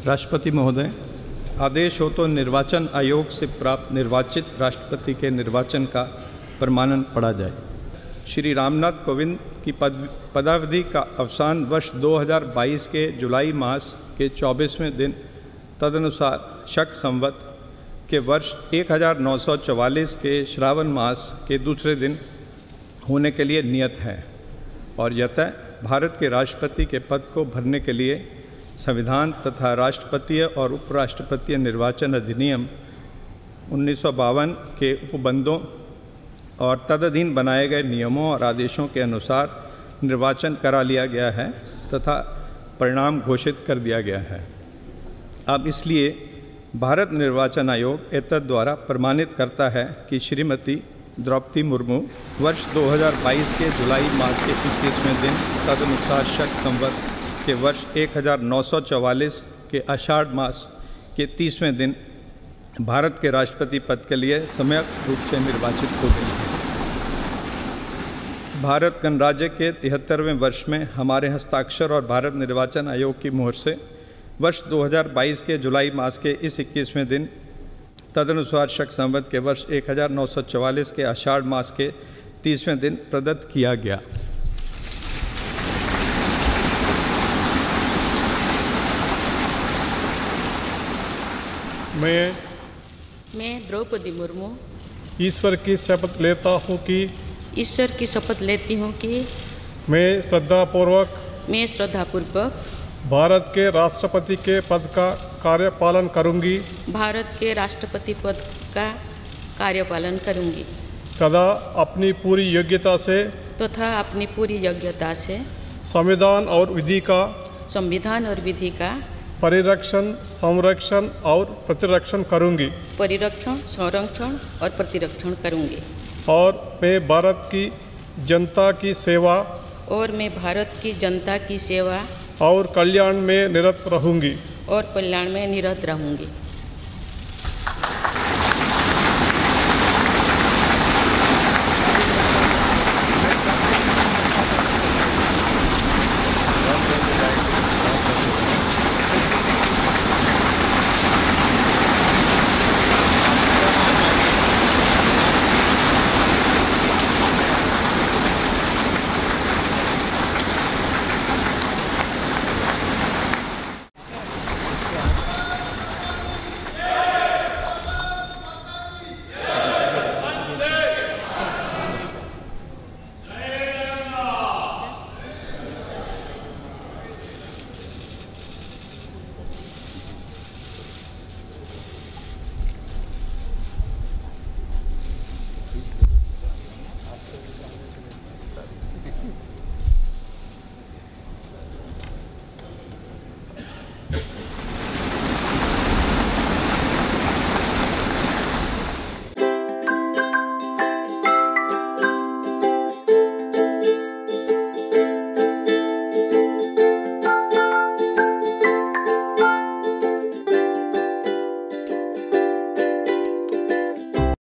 राष्ट्रपति महोदय, आदेश हो तो निर्वाचन आयोग से प्राप्त निर्वाचित राष्ट्रपति के निर्वाचन का प्रमाणन पढ़ा जाए। श्री रामनाथ कोविंद की पदावधि का अवसान वर्ष 2022 के जुलाई मास के 24वें दिन तदनुसार शक संवत के वर्ष 1944 के श्रावण मास के दूसरे दिन होने के लिए नियत है और यतः भारत के राष्ट्रपति के पद को भरने के लिए संविधान तथा राष्ट्रपतीय और उपराष्ट्रपतीय निर्वाचन अधिनियम 1952 के उपबंधों और तदधीन बनाए गए नियमों और आदेशों के अनुसार निर्वाचन करा लिया गया है तथा परिणाम घोषित कर दिया गया है। अब इसलिए भारत निर्वाचन आयोग एतद द्वारा प्रमाणित करता है कि श्रीमती द्रौपदी मुर्मू वर्ष 2022 के जुलाई मास के 21वें दिन तदनुसार शक संवत के वर्ष 1944 के आषाढ़ मास के 30वें दिन भारत के राष्ट्रपति पद के लिए सम्यक रूप से निर्वाचित हो गई है। भारत गणराज्य के 73वें वर्ष में हमारे हस्ताक्षर और भारत निर्वाचन आयोग की मोहर से वर्ष 2022 के जुलाई मास के इस 21वें दिन तदनुसार शक संवत के वर्ष 1944 के आषाढ़ मास के 30वें दिन प्रदत्त किया गया। मैं द्रौपदी मुर्मू ईश्वर की शपथ लेता हूँ कि मैं श्रद्धापूर्वक भारत के राष्ट्रपति के पद का कार्यपालन करूँगी तथा अपनी पूरी योग्यता से संविधान और विधि का परिरक्षण, संरक्षण और प्रतिरक्षण करूँगी और मैं भारत की जनता की सेवा और कल्याण में निरत रहूँगी।